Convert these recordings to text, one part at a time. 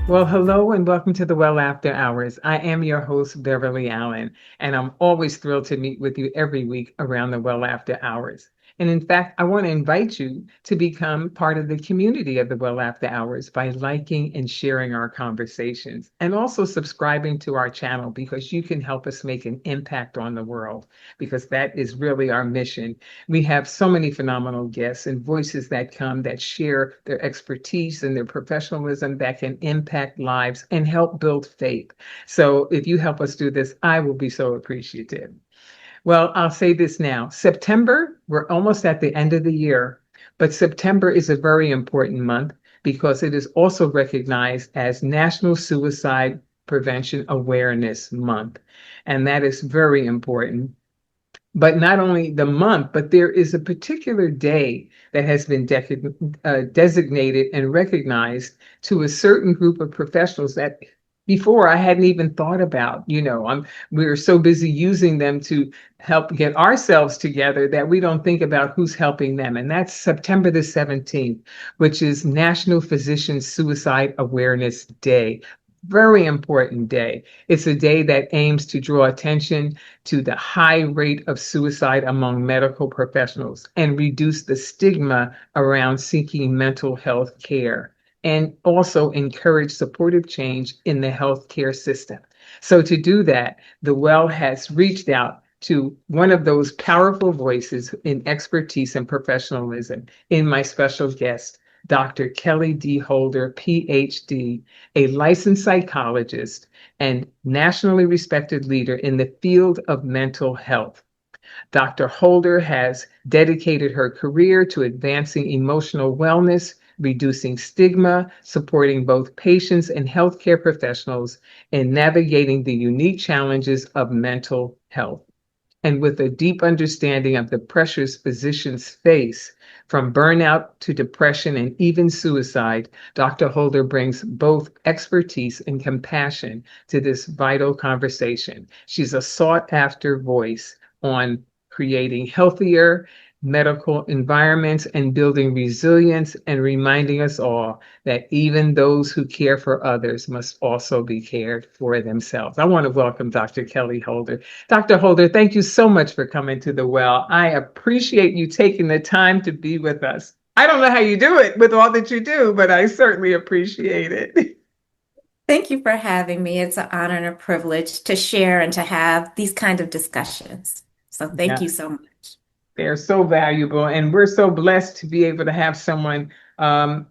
Well, hello and welcome to the Well After Hours. I am your host, Beverly Allen, and I'm always thrilled to meet with you every week around the Well After Hours. And in fact, I want to invite you to become part of the community of the Well After Hours by liking and sharing our conversations and also subscribing to our channel because you can help us make an impact on the world because that is really our mission. We have so many phenomenal guests and voices that come that share their expertise and their professionalism that can impact lives and help build faith. So if you help us do this, I will be so appreciative. Well, I'll say this now. September, we're almost at the end of the year, but September is a very important month because it is also recognized as National Suicide Prevention Awareness Month. And that is very important, but not only the month, but there is a particular day that has been designated and recognized to a certain group of professionals that before I hadn't even thought about. We are so busy using them to help get ourselves together that we don't think about who's helping them. And that's September the 17th, which is National Physician Suicide Awareness Day. Very important day. It's a day that aims to draw attention to the high rate of suicide among medical professionals and reduce the stigma around seeking mental health care and also encourage supportive change in the healthcare system. So, to do that, the Well has reached out to one of those powerful voices in expertise and professionalism in my special guest, Dr. Kelly D. Holder, PhD, a licensed psychologist and nationally respected leader in the field of mental health. Dr. Holder has dedicated her career to advancing emotional wellness, reducing stigma, supporting both patients and healthcare professionals, and navigating the unique challenges of mental health. And with a deep understanding of the pressures physicians face, from burnout to depression and even suicide, Dr. Holder brings both expertise and compassion to this vital conversation. She's a sought after voice on creating healthier medical environments and building resilience and reminding us all that even those who care for others must also be cared for themselves. I want to welcome Dr. Kelly Holder. Dr. Holder, thank you so much for coming to the Well. I appreciate you taking the time to be with us. I don't know how you do it with all that you do, but I certainly appreciate it. Thank you for having me. It's an honor and a privilege to share and to have these kind of discussions. So thank Yeah. you so much. They're so valuable, and we're so blessed to be able to have someone of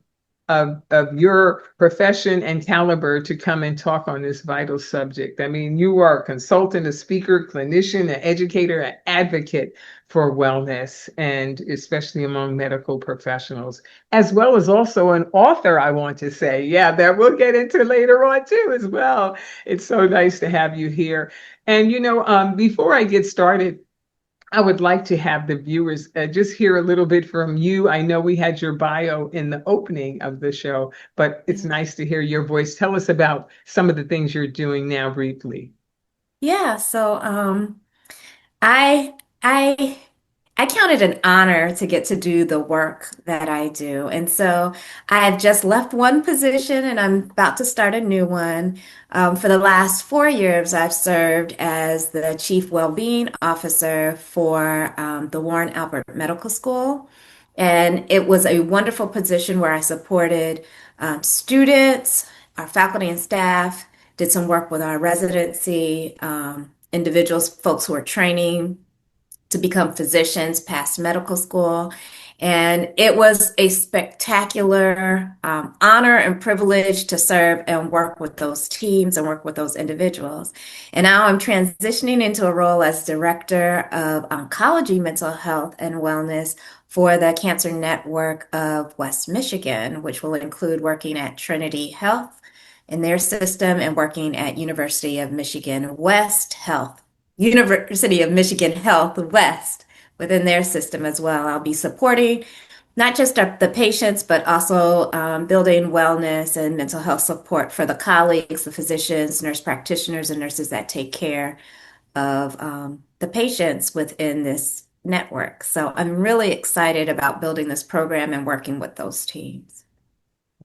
your profession and caliber to come and talk on this vital subject. I mean, you are a consultant, a speaker, clinician, an educator, an advocate for wellness, and especially among medical professionals, as well as also an author, I want to say. Yeah, that we'll get into later on too, as well. It's so nice to have you here. And, before I get started, I would like to have the viewers just hear a little bit from you. I know we had your bio in the opening of the show, but it's nice to hear your voice. Tell us about some of the things you're doing now briefly. Yeah, so I I I count it an honor to get to do the work that I do. And so I have just left one position and I'm about to start a new one. For the last 4 years, I've served as the Chief Wellbeing Officer for the Warren Albert Medical School. And it was a wonderful position where I supported students, our faculty and staff, did some work with our residency, individuals, folks who are training to become physicians past medical school. And it was a spectacular honor and privilege to serve and work with those teams and work with those individuals. And now I'm transitioning into a role as Director of Oncology, Mental Health, and Wellness for the Cancer Network of West Michigan, which will include working at Trinity Health in their system and working at University of Michigan Health West within their system as well. I'll be supporting not just the patients, but also building wellness and mental health support for the colleagues, the physicians, nurse practitioners, and nurses that take care of the patients within this network. So I'm really excited about building this program and working with those teams.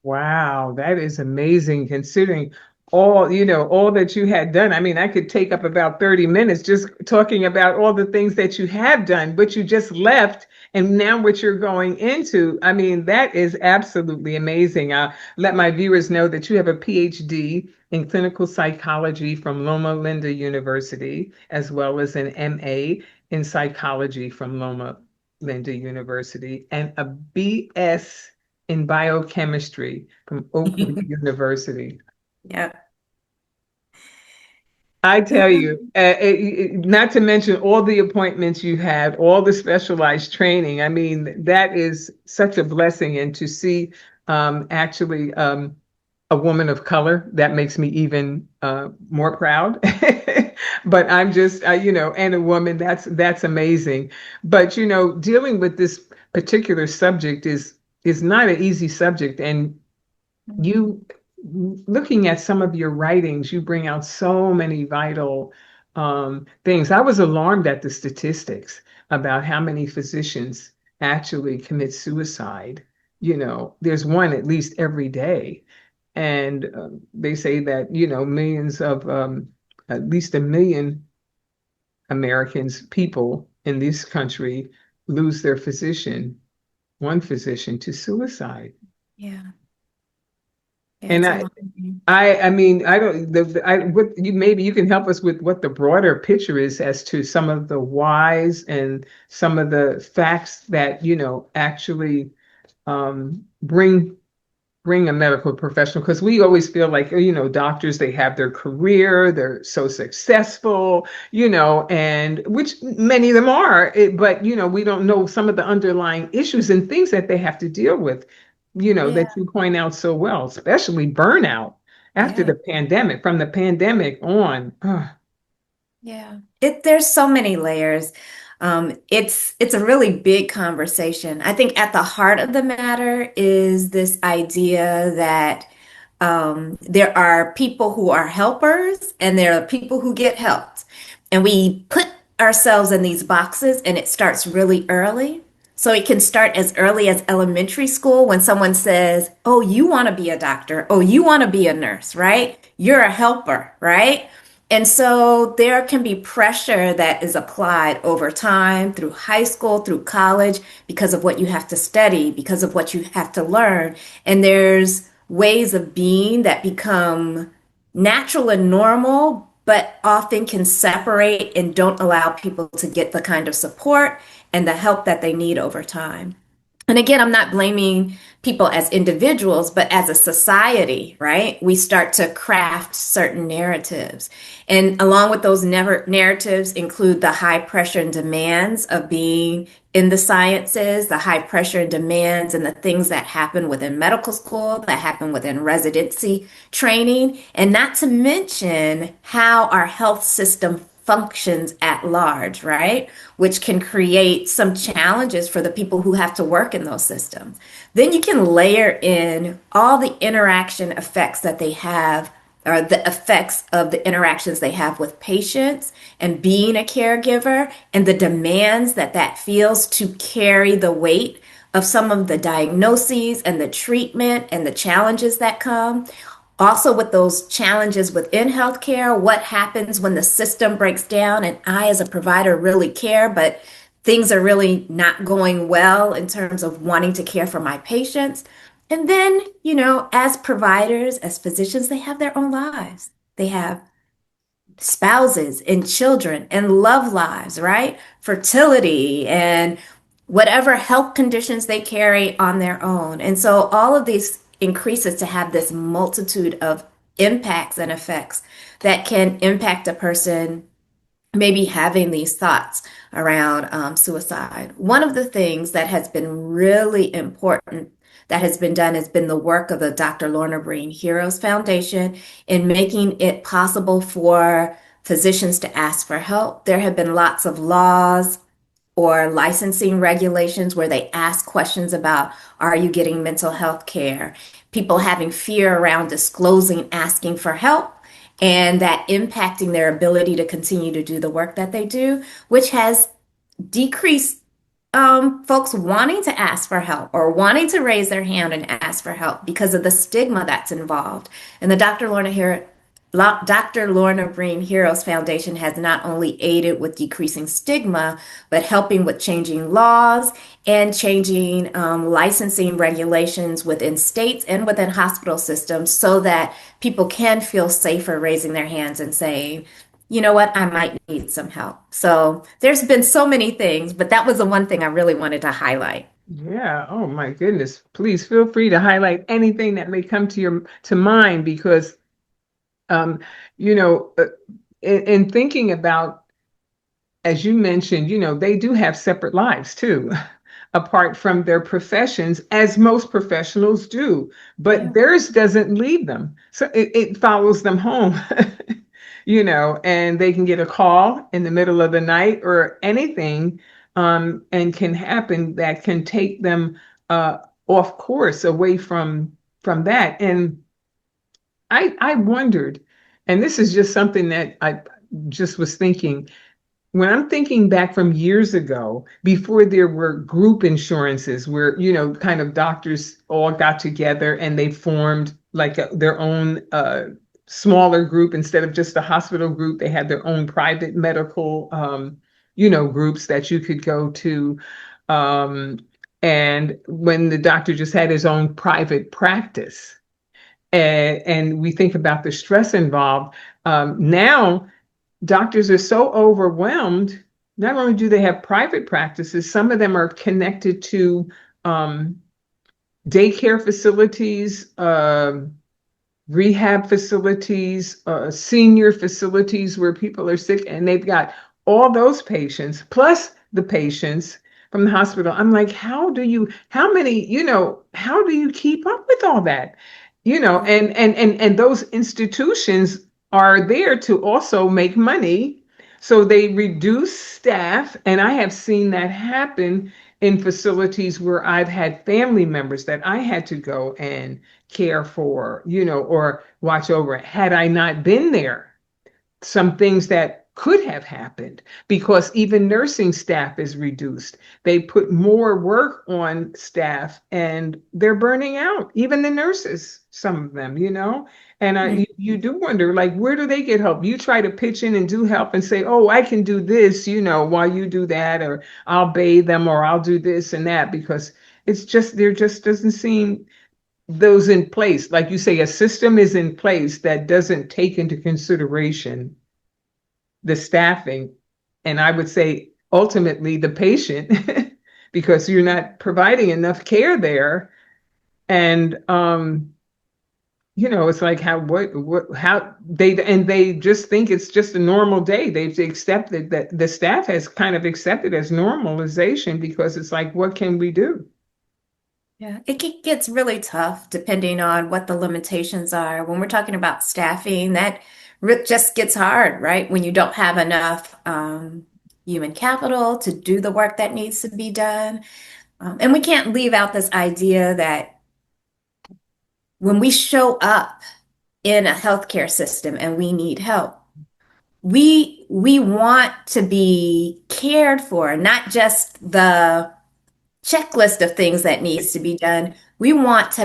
Wow, that is amazing considering all, all that you had done. I mean, I could take up about 30 minutes just talking about all the things that you have done, but you just left and now what you're going into. I mean, that is absolutely amazing. I'll let my viewers know that you have a PhD in clinical psychology from Loma Linda University, as well as an MA in psychology from Loma Linda University, and a BS in biochemistry from Oakland University. Yeah. I tell you, not to mention all the appointments you had, all the specialized training. I mean, that is such a blessing. And to see actually a woman of color, that makes me even more proud. But I'm just, and a woman, that's amazing. But dealing with this particular subject is not an easy subject, and you looking at some of your writings, you bring out so many vital things. I was alarmed at the statistics about how many physicians actually commit suicide. There's one at least every day. And they say that, millions of, at least 1 million Americans, people in this country lose their physician, one physician to suicide. Yeah. Yeah, And it's I, alarming. I mean, I don't. What you maybe you can help us with what the broader picture is as to some of the whys and some of the facts that actually bring a medical professional, because we always feel like doctors, they have their career, they're so successful, and which many of them are, but we don't know some of the underlying issues and things that they have to deal with, Yeah. that you point out so well, especially burnout after Yeah. the pandemic, from the pandemic on. Yeah. There's so many layers. It's a really big conversation. I think at the heart of the matter is this idea that there are people who are helpers and there are people who get helped. And we put ourselves in these boxes and it starts really early. So it can start as early as elementary school when someone says, "Oh, you want to be a doctor. Oh, you want to be a nurse, right? You're a helper, right?" And so there can be pressure that is applied over time through high school, through college, because of what you have to study, because of what you have to learn. And there's ways of being that become natural and normal, but often can separate and don't allow people to get the kind of support and the help that they need over time. And again, I'm not blaming people as individuals, but as a society, right? We start to craft certain narratives. And along with those narratives include the high pressure and demands of being in the sciences, the high pressure and demands and the things that happen within medical school, that happen within residency training, and not to mention how our health system functions at large, right? Which can create some challenges for the people who have to work in those systems. Then you can layer in all the interaction effects that they have, or the effects of the interactions they have with patients and being a caregiver, and the demands that that feels to carry the weight of some of the diagnoses and the treatment and the challenges that come. Also, with those challenges within healthcare, what happens when the system breaks down and I, as a provider, really care, but things are really not going well in terms of wanting to care for my patients. And then, as providers, as physicians, they have their own lives. They have spouses and children and love lives, right? Fertility and whatever health conditions they carry on their own. And so all of these increases to have this multitude of impacts and effects that can impact a person maybe having these thoughts around suicide. One of the things that has been really important that has been done has been the work of the Dr. Lorna Breen Heroes Foundation in making it possible for physicians to ask for help. There have been lots of laws or licensing regulations where they ask questions about, are you getting mental health care? People having fear around disclosing, asking for help, and that impacting their ability to continue to do the work that they do, which has decreased folks wanting to ask for help or wanting to raise their hand and ask for help because of the stigma that's involved. And the Dr. Lorna Breen Heroes Foundation has not only aided with decreasing stigma, but helping with changing laws and changing licensing regulations within states and within hospital systems so that people can feel safer raising their hands and saying, you know what, I might need some help. So there's been so many things, but that was the one thing I really wanted to highlight. Yeah. Oh my goodness. Please feel free to highlight anything that may come to mind because um, you know, in thinking about, as you mentioned, they do have separate lives too, apart from their professions, as most professionals do. But Yeah. theirs doesn't leave them. So it follows them home, and they can get a call in the middle of the night or anything, and can happen that can take them uh, off course away from that. And I wondered, and this is just something that I just was thinking when I'm thinking back from years ago, before there were group insurances where, kind of doctors all got together and they formed like their own smaller group instead of just a hospital group, they had their own private medical, groups that you could go to. Um, and when the doctor just had his own private practice, and we think about the stress involved, now doctors are so overwhelmed. Not only do they have private practices, some of them are connected to um, daycare facilities, rehab facilities, senior facilities where people are sick, and they've got all those patients plus the patients from the hospital. I'm like, how do you keep up with all that? And those institutions are there to also make money. So they reduce staff, and I have seen that happen in facilities where I've had family members that I had to go and care for, or watch over. Had I not been there, some things that could have happened because even nursing staff is reduced. They put more work on staff and they're burning out, even the nurses, some of them, And you do wonder, like, where do they get help? You try to pitch in and do help and say, oh, I can do this, while you do that, or I'll bathe them, or I'll do this and that, because it's just, there just doesn't seem those in place. Like you say, a system is in place that doesn't take into consideration the staffing, and I would say ultimately the patient, because you're not providing enough care there. And it's like how they just think it's just a normal day. They've accepted that the staff has kind of accepted as normalization because it's like, what can we do? Yeah, gets really tough depending on what the limitations are. When we're talking about staffing, that just gets hard, right? When you don't have enough human capital to do the work that needs to be done. And we can't leave out this idea that when we show up in a healthcare system and we need help, we want to be cared for, not just the checklist of things that needs to be done. We want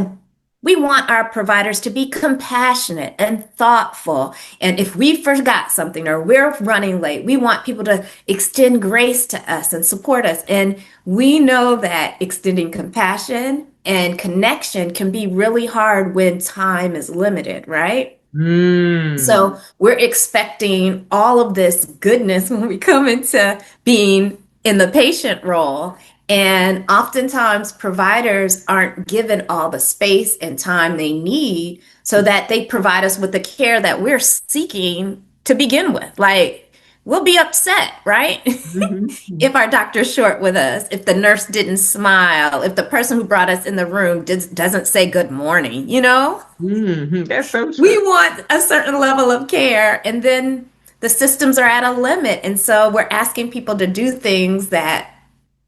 our providers to be compassionate and thoughtful. And if we forgot something or we're running late, we want people to extend grace to us and support us. And we know that extending compassion and connection can be really hard when time is limited, right? Mm. So we're expecting all of this goodness when we come into being in the patient role. And oftentimes providers aren't given all the space and time they need so that they provide us with the care that we're seeking to begin with. Like, we'll be upset, right? Mhm. If our doctor's short with us, if the nurse didn't smile, if the person who brought us in the room doesn't say good morning, you know? That's so We true. want a certain level of care, and then the systems are at a limit. And so we're asking people to do things that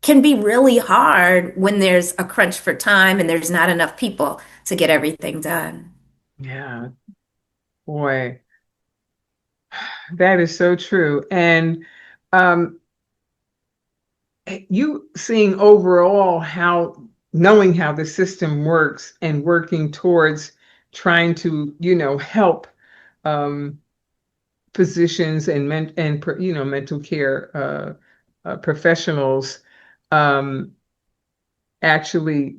can be really hard when there's a crunch for time and there's not enough people to get everything done. Yeah, boy, that is so true. And um, you seeing overall how knowing how the system works and working towards trying to, help um, physicians and mental care professionals um, actually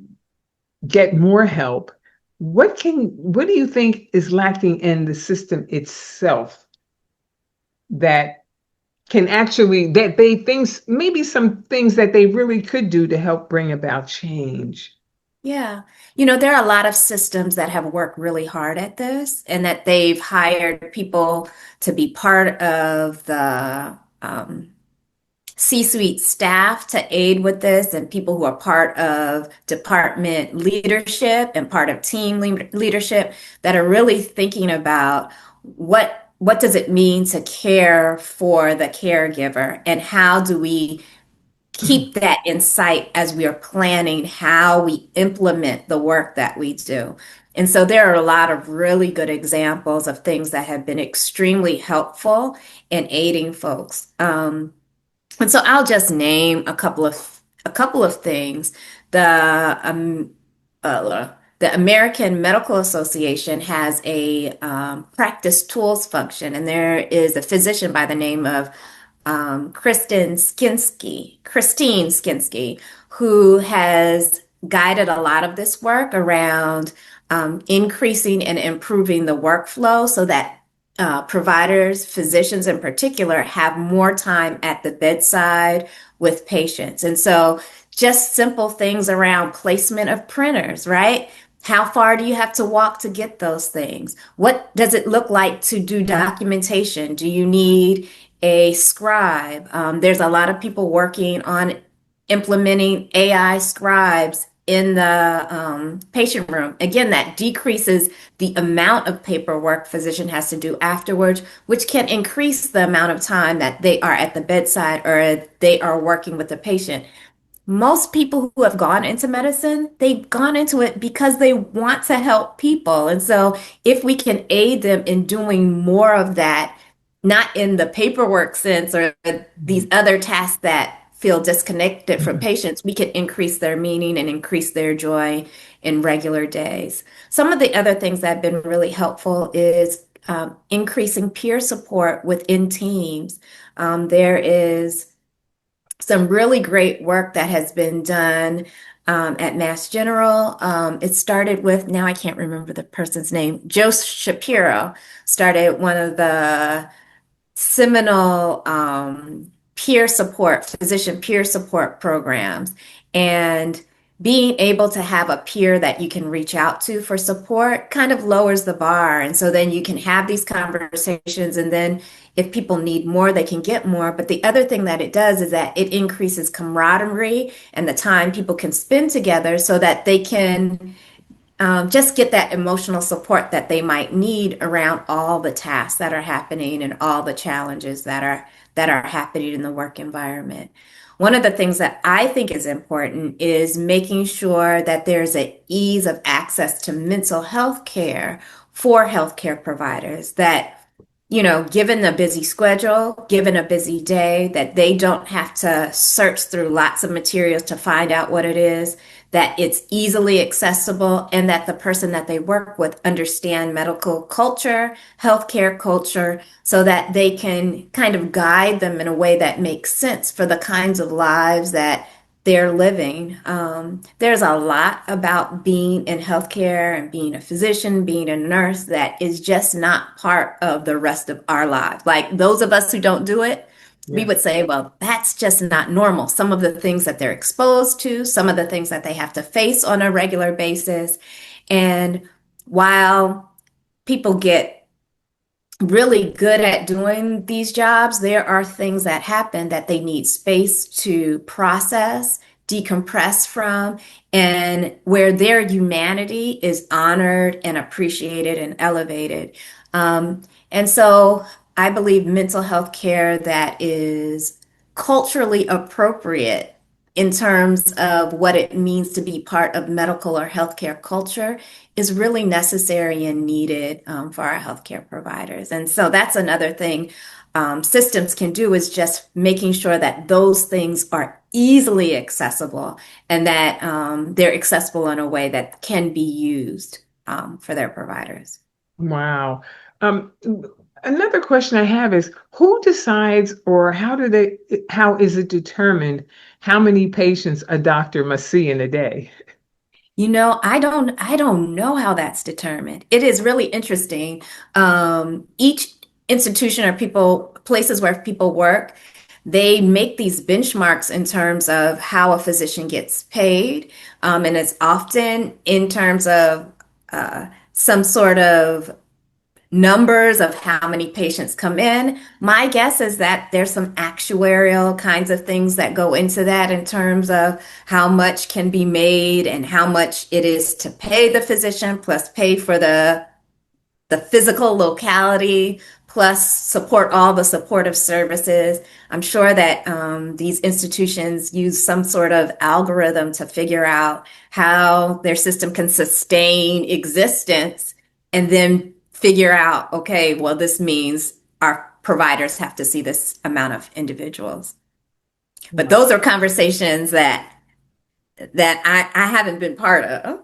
get more help. What do you think is lacking in the system itself that can actually that they things maybe some things that they really could do to help bring about change? Yeah. There are a lot of systems that have worked really hard at this and that they've hired people to be part of the C-suite staff to aid with this and people who are part of department leadership and part of team leadership that are really thinking about what does it mean to care for the caregiver and how do we keep that in sight as we are planning how we implement the work that we do. And so there are a lot of really good examples of things that have been extremely helpful in aiding folks. And so I'll just name a couple of things. The the American Medical Association has a practice tools function, and there is a physician by the name of Christine Skinsky, who has guided a lot of this work around increasing and improving the workflow so that providers, physicians in particular, have more time at the bedside with patients. And so just simple things around placement of printers, right? How far do you have to walk to get those things? What does it look like to do documentation? Do you need a scribe? There's a lot of people working on implementing AI scribes in the patient room. Again, that decreases the amount of paperwork physician has to do afterwards, which can increase the amount of time that they are at the bedside or they are working with the patient. Most people who have gone into medicine, they've gone into it because they want to help people. And so if we can aid them in doing more of that, not in the paperwork sense or these other tasks that feel disconnected from patients, we can increase their meaning and increase their joy in regular days. Some of the other things that have been really helpful is increasing peer support within teams. There is some really great work that has been done at Mass General. It started with, now I can't remember the person's name, Joe Shapiro started one of the seminal physician peer support programs. And being able to have a peer that you can reach out to for support kind of lowers the bar. And so then you can have these conversations. And then if people need more, they can get more. But the other thing that it does is that it increases camaraderie and the time people can spend together so that they can just get that emotional support that they might need around all the tasks that are happening and all the challenges that are happening in the work environment. One of the things that I think is important is making sure that there's an ease of access to mental health care for healthcare providers that given a busy schedule, given a busy day, that they don't have to search through lots of materials to find out what it is, that it's easily accessible, and that the person that they work with understand medical culture, healthcare culture, so that they can kind of guide them in a way that makes sense for the kinds of lives that they're living. There's a lot about being in healthcare and being a physician, being a nurse that is just not part of the rest of our lives. Like those of us who don't do it, we Yeah. would say, well, that's just not normal. Some of the things that they're exposed to, some of the things that they have to face on a regular basis. And while people get really good at doing these jobs, there are things that happen that they need space to process, decompress from, and where their humanity is honored and appreciated and elevated. And so I believe mental health care that is culturally appropriate in terms of what it means to be part of medical or healthcare culture is really necessary and needed for our healthcare providers. And so that's another thing systems can do is just making sure that those things are easily accessible and that they're accessible in a way that can be used for their providers. Wow. Um, Another question I have is who decides or how is it determined how many patients a doctor must see in a day? I don't know how that's determined. It is really interesting. Each institution or places where people work, they make these benchmarks in terms of how a physician gets paid. And it's often in terms of some sort of numbers of how many patients come in. My guess is that there's some actuarial kinds of things that go into that in terms of how much can be made and how much it is to pay the physician plus pay for the physical locality, plus support all the supportive services. I'm sure that these institutions use some sort of algorithm to figure out how their system can sustain existence and then figure out, okay, well, this means our providers have to see this amount of individuals. But Wow. those are conversations that I haven't been part of.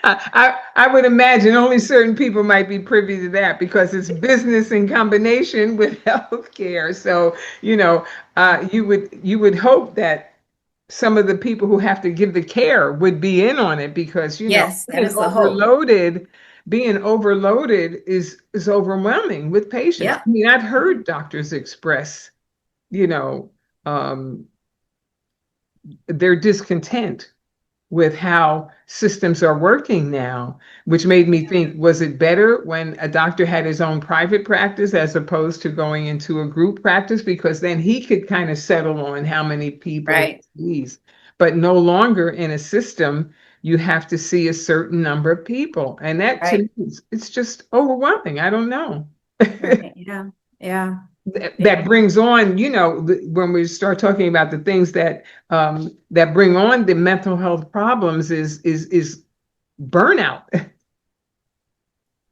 I would imagine only certain people might be privy to that because it's business in combination with healthcare. So, you would hope that some of the people who have to give the care would be in on it because, Yes, that being is the hope. overloaded, being overloaded is overwhelming with patients. Yep. I mean, I've heard doctors express, you know, um, their discontent with how systems are working now, which made me think, was it better when a doctor had his own private practice as opposed to going into a group practice? Because then he could kind of settle on how many people Right. he sees. But no longer in a system, you have to see a certain number of people. And that to Right. me, it's just overwhelming. I don't know. Right. Yeah. Yeah. That Yeah. brings on, when we start talking about the things that bring on the mental health problems is burnout.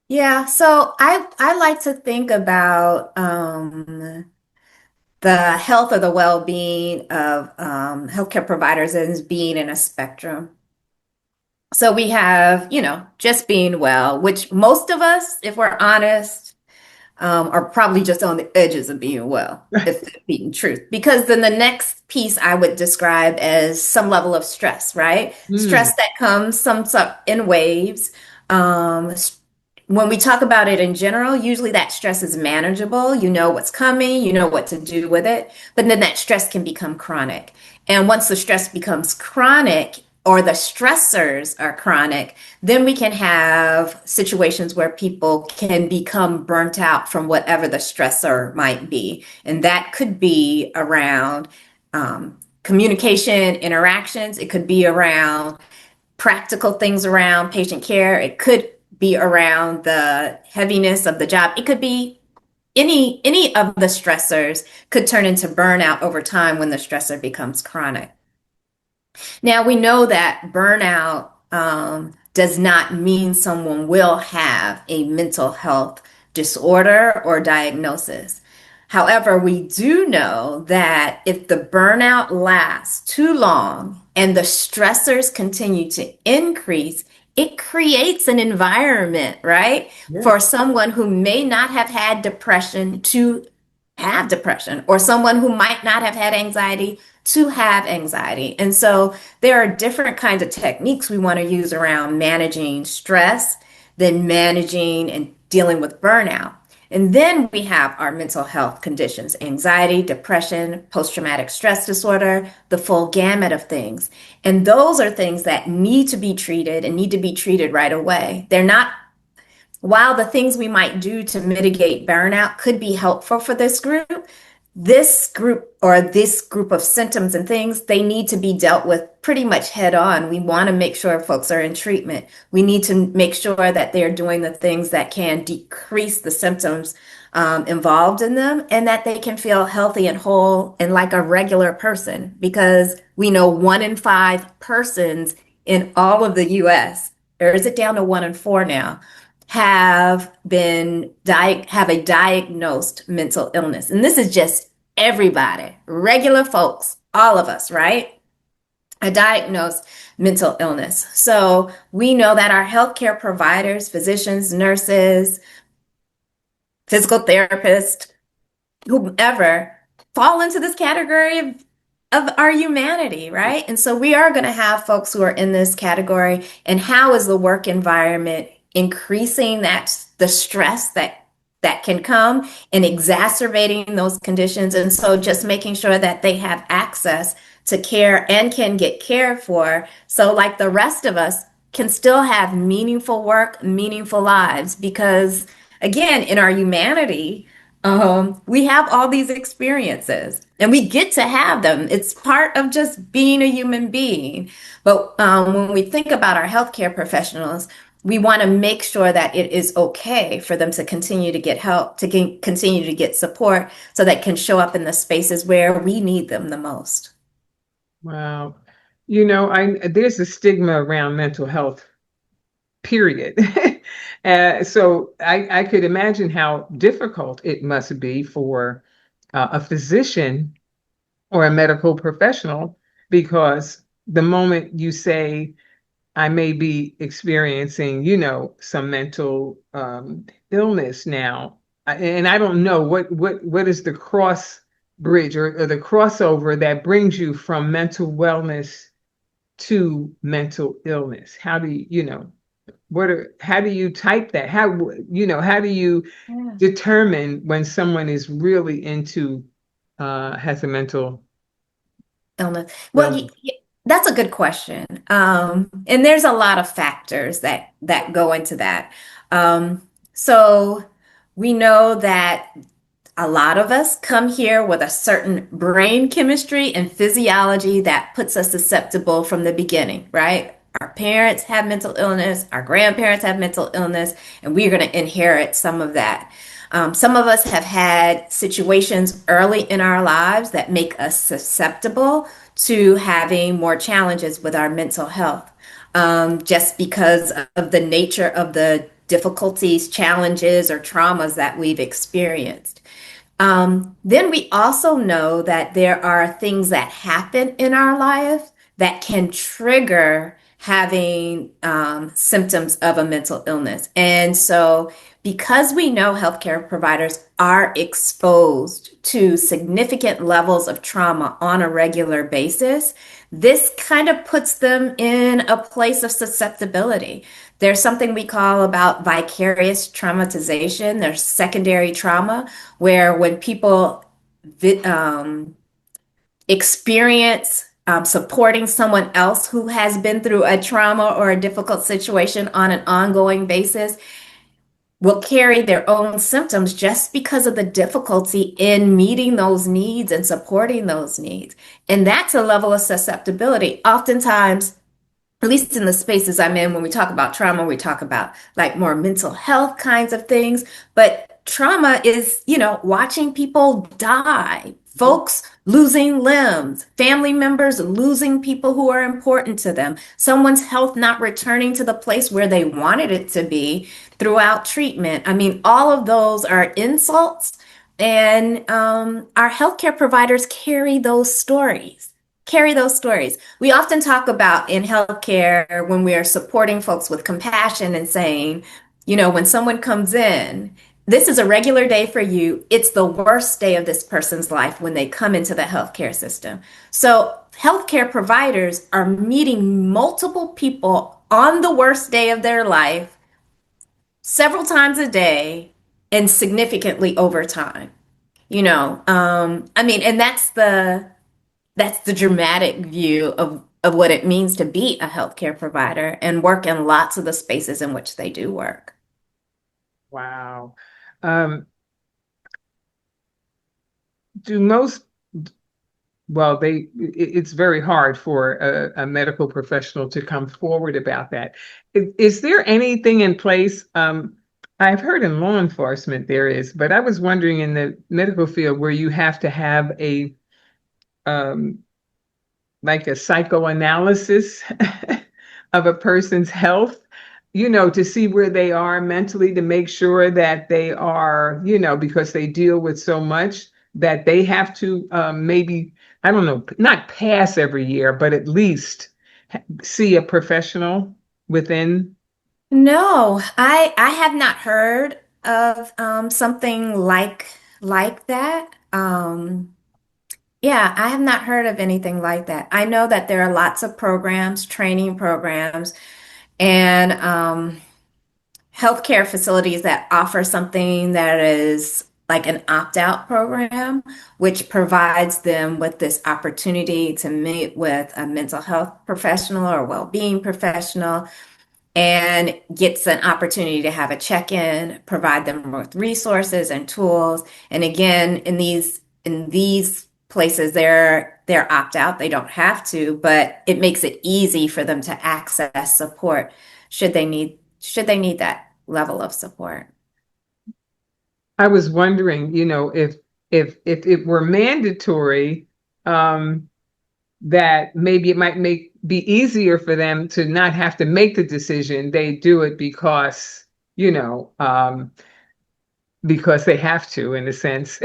Yeah. So I like to think about the health or the well-being of healthcare providers as being in a spectrum. So we have, just being well, which most of us, if we're honest, are probably just on the edges of being well, if being truth. Because then the next piece I would describe as some level of stress, right? Mm, Stress that comes in waves. Um, when we talk about it in general, usually that stress is manageable. You know what's coming, you know what to do with it, but then that stress can become chronic. And once the stress becomes chronic, or the stressors are chronic, then we can have situations where people can become burnt out from whatever the stressor might be. And that could be around communication, interactions. It could be around practical things around patient care. It could be around the heaviness of the job. It could be any of the stressors could turn into burnout over time when the stressor becomes chronic. Now we know that burnout does not mean someone will have a mental health disorder or diagnosis. However, we do know that if the burnout lasts too long and the stressors continue to increase, it creates an environment, right, yeah. for someone who may not have had depression to have depression, or someone who might not have had anxiety to have anxiety. And so there are different kinds of techniques we want to use around managing stress, then managing and dealing with burnout. And then we have our mental health conditions, anxiety, depression, post-traumatic stress disorder, the full gamut of things. And those are things that need to be treated and need to be treated right away. They're not While the things we might do to mitigate burnout could be helpful for this group of symptoms and things, they need to be dealt with pretty much head on. We want to make sure folks are in treatment. We need to make sure that they're doing the things that can decrease the symptoms involved in them and that they can feel healthy and whole and like a regular person because we know 1 in 5 persons in all of the US, or is it down to 1 in 4 now? have a diagnosed mental illness. And this is just everybody, regular folks, all of us, right? A diagnosed mental illness. So we know that our healthcare providers, physicians, nurses, physical therapists, whomever fall into this category of our humanity, right? And so we are going to have folks who are in this category. And how is the work environment increasing the stress that can come and exacerbating those conditions? And so just making sure that they have access to care and can get cared for. So like the rest of us can still have meaningful work, meaningful lives, because again, in our humanity, we have all these experiences and we get to have them. It's part of just being a human being. But when we think about our healthcare professionals, we want to make sure that it is okay for them to continue to get help, continue to get support so that can show up in the spaces where we need them the most. Wow. You know, I there's a stigma around mental health, period. So I could imagine how difficult it must be for a physician or a medical professional, because the moment you say, I may be experiencing, some mental illness now, and I don't know what is the cross bridge or the crossover that brings you from mental wellness to mental illness. How do how do you type that? How do you Yeah. determine when someone is really has a mental Illness. Well, illness? that's a good question. And there's a lot of factors that go into that. So we know that a lot of us come here with a certain brain chemistry and physiology that puts us susceptible from the beginning, right? Our parents have mental illness, our grandparents have mental illness, and we're going to inherit some of that. Some of us have had situations early in our lives that make us susceptible to having more challenges with our mental health, just because of the nature of the difficulties, challenges, or traumas that we've experienced. Then we also know that there are things that happen in our life that can trigger having symptoms of a mental illness. And so, because we know healthcare providers are exposed to significant levels of trauma on a regular basis, this kind of puts them in a place of susceptibility. There's something we call about vicarious traumatization. There's secondary trauma, where when people experience supporting someone else who has been through a trauma or a difficult situation on an ongoing basis, will carry their own symptoms just because of the difficulty in meeting those needs and supporting those needs. And that's a level of susceptibility. Oftentimes, at least in the spaces I'm in, when we talk about trauma, we talk about like more mental health kinds of things. But trauma is, watching people die, folks losing limbs, family members losing people who are important to them, someone's health not returning to the place where they wanted it to be throughout treatment. I mean, all of those are insults, and our healthcare providers carry those stories. We often talk about in healthcare when we are supporting folks with compassion and saying, when someone comes in, this is a regular day for you. It's the worst day of this person's life when they come into the healthcare system. So, healthcare providers are meeting multiple people on the worst day of their life several times a day and significantly over time. I mean, and that's the dramatic view of what it means to be a healthcare provider and work in lots of the spaces in which they do work. Wow. Um, do most, well, it's very hard for a medical professional to come forward about that. Is there anything in place? I've heard in law enforcement there is, but I was wondering in the medical field where you have to have um, like a psychoanalysis of a person's health. to see where they are mentally, to make sure that they are, because they deal with so much that they have to maybe, I don't know, not pass every year, but at least see a professional within. No, I have not heard of something like that. Yeah, I have not heard of anything like that. I know that there are lots of programs, training programs, and healthcare facilities that offer something that is like an opt-out program, which provides them with this opportunity to meet with a mental health professional or well-being professional and gets an opportunity to have a check-in, provide them with resources and tools. And again, in these places, they're opt-out. They don't have to, but it makes it easy for them to access support should they need that level of support. I was wondering, if it were mandatory, um, that maybe it might make be easier for them to not have to make the decision. They do it because they have to, in a sense,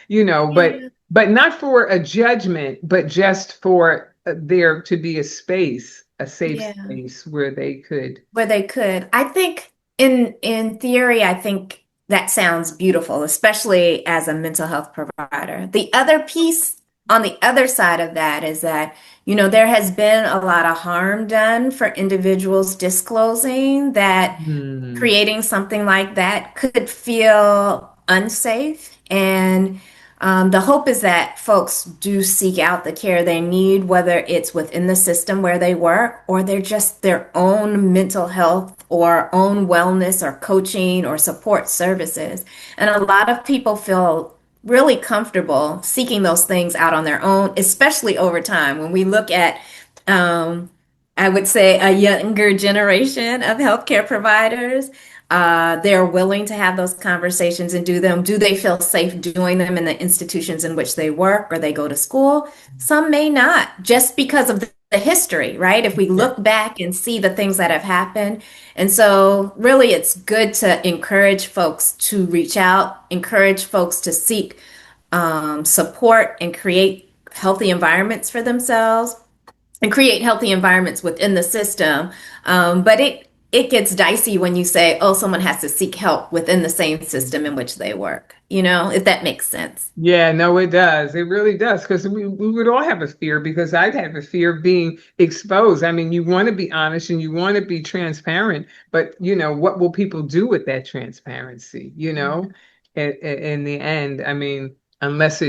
Yeah. but not for a judgment, but just for there to be a safe Yeah. space where they could. Where they could. I think in theory, I think that sounds beautiful, especially as a mental health provider. The other piece on the other side of that is that, there has been a lot of harm done for individuals disclosing that Hmm. creating something like that could feel unsafe. And the hope is that folks do seek out the care they need, whether it's within the system where they work or they're just their own mental health or own wellness or coaching or support services. And a lot of people feel really comfortable seeking those things out on their own, especially over time. When we look at um, I would say a younger generation of healthcare providers. They're willing to have those conversations and do them. Do they feel safe doing them in the institutions in which they work or they go to school? Some may not, just because of the history, right? If we Yeah. look back and see the things that have happened. And so, really, it's good to encourage folks to reach out, encourage folks to seek support and create healthy environments for themselves and create healthy environments within the system. But it gets dicey when you say, oh, someone has to seek help within the same system in which they work, if that makes sense. Yeah, no, it does. It really does. Because we would all have a fear, because I'd have a fear of being exposed. I mean, you want to be honest and you want to be transparent, but what will people do with that transparency? In the end, I mean, unless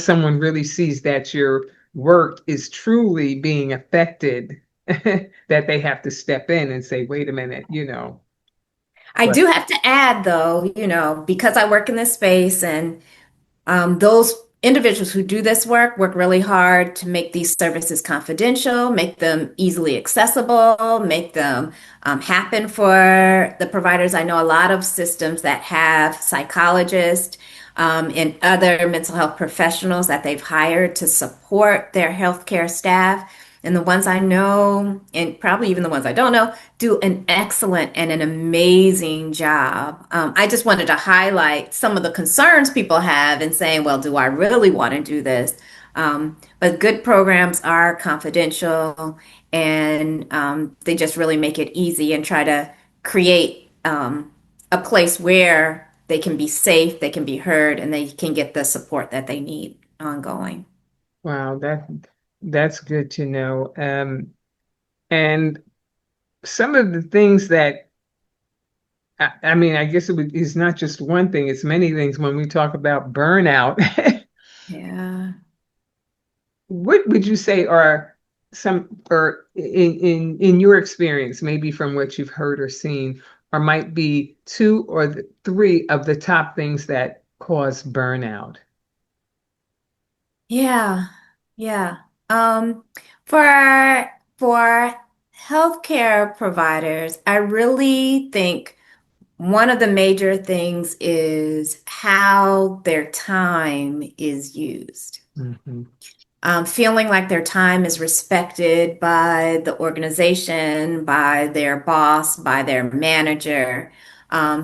someone really sees that your work is truly being affected, that they have to step in and say, wait a minute. I But do have to add, though, because I work in this space and those individuals who do this work really hard to make these services confidential, make them easily accessible, make them happen for the providers. I know a lot of systems that have psychologists and other mental health professionals that they've hired to support their healthcare staff. And the ones I know, and probably even the ones I don't know, do an excellent and an amazing job. I just wanted to highlight some of the concerns people have in saying, well, do I really want to do this? But good programs are confidential and they just really make it easy and try to create a place where they can be safe, they can be heard, and they can get the support that they need ongoing. wow, that's good to know. And some of the things that I mean, I guess it's not just one thing, it's many things when we talk about burnout. Yeah. What would you say are some, or in your experience, maybe from what you've heard or seen, or might be two or three of the top things that cause burnout? Yeah, yeah. Um, for healthcare providers, I really think one of the major things is how their time is used. Hmm. feeling like their time is respected by the organization, by their boss, by their manager,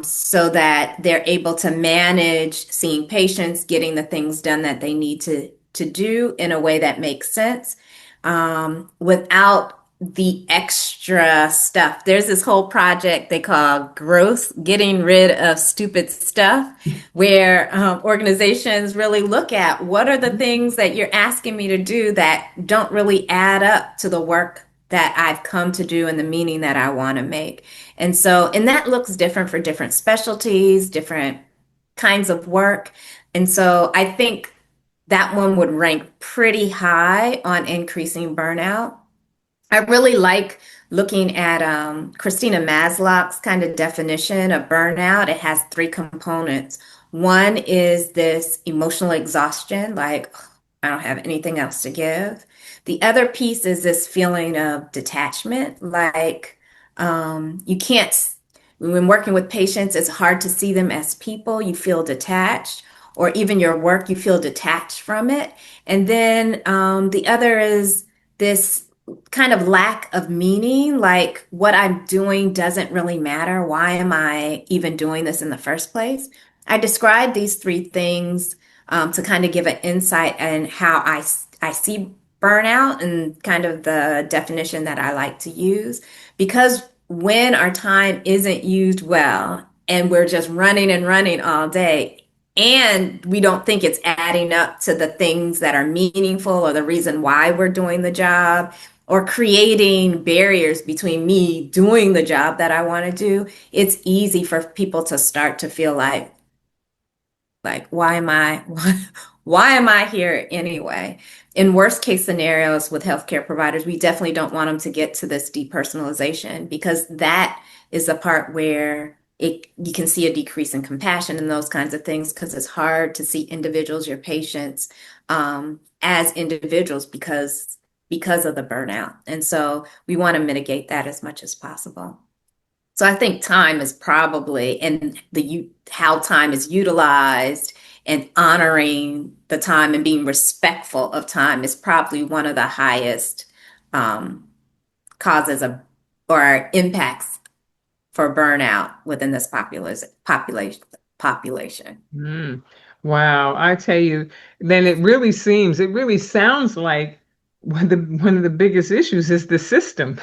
so that they're able to manage seeing patients, getting the things done that they need to do in a way that makes sense, without the extra stuff. There's this whole project they call growth, getting rid of stupid stuff, where organizations really look at what are the things that you're asking me to do that don't really add up to the work that I've come to do and the meaning that I want to make. And that looks different for different specialties, different kinds of work. And so I think that one would rank pretty high on increasing burnout. I really like looking at Christina Maslach's kind of definition of burnout. It has three components. One is this emotional exhaustion, like I don't have anything else to give. The other piece is this feeling of detachment, like you can't, when working with patients, it's hard to see them as people. You feel detached, or even your work, you feel detached from it. And then the other is this kind of lack of meaning, like what I'm doing doesn't really matter. Why am I even doing this in the first place? I described these three things to kind of give an insight in how I see burnout and kind of the definition that I like to use. Because when our time isn't used well and we're just running and running all day, and we don't think it's adding up to the things that are meaningful or the reason why we're doing the job, or creating barriers between me doing the job that I want to do, it's easy for people to start to feel like why am I why am I here anyway? In worst case scenarios with healthcare providers, we definitely don't want them to get to this depersonalization, because that is the part where you can see a decrease in compassion and those kinds of things, because it's hard to see individuals, your patients, as individuals because of the burnout. And so we want to mitigate that as much as possible. So I think time is probably, and how time is utilized and honoring the time and being respectful of time is probably one of the highest um, causes of or impacts for burnout within this population. Mm. Wow, I tell you, then it really sounds like one of the biggest issues is the system.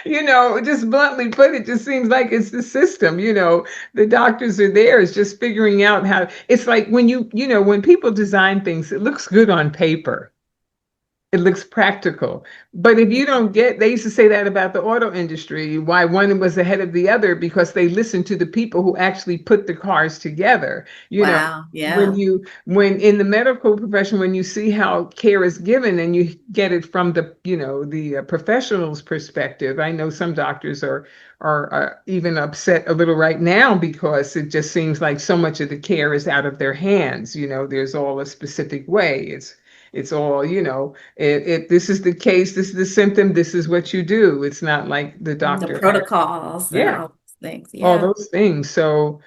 You know, just bluntly put, it just seems like it's the system. You know, the doctors are there, it's just figuring out how. It's like when you know, when people design things, it looks good on paper. It looks practical. But if you don't get, they used to say that about the auto industry, why one was ahead of the other, because they listened to the people who actually put the cars together. You know, Wow. Yeah. when in the medical profession, when you see how care is given and you get it from the, you know, the professional's perspective, I know some doctors are even upset a little right now because it just seems like so much of the care is out of their hands. You know, there's all a specific way. It's all, you know, this is the case, this is the symptom, this is what you do. It's not like the The doctor has, protocols and yeah, all those things. all Yeah. those things. So,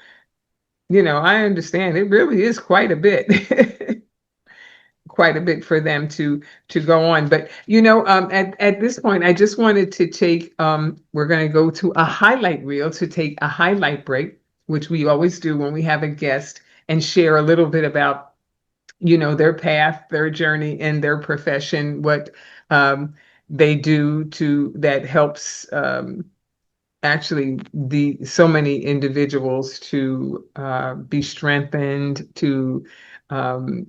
you know, I understand it really is quite a bit, quite a bit for them to go on. But you know, at this point, I just wanted to take we're going to go to a highlight reel to take a highlight break, which we always do when we have a guest, and share a little bit about, you know, their path, their journey in their profession, what they do to that helps actually the so many individuals to be strengthened, to um,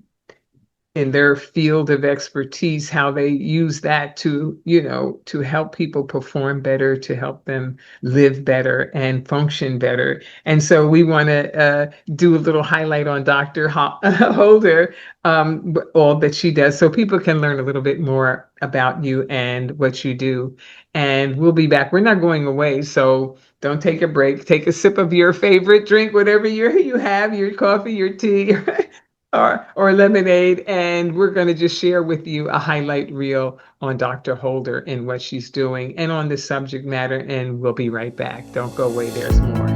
in their field of expertise, how they use that to, you know, to help people perform better, to help them live better and function better. And so we want to do a little highlight on Dr. Holder, all that she does, so people can learn a little bit more about you and what you do. And we'll be back. We're not going away, so don't take a break. Take a sip of your favorite drink, whatever you have, your coffee, your tea, or lemonade, and we're going to just share with you a highlight reel on Dr. Holder and what she's doing and on this subject matter, and we'll be right back. Don't go away, there's more.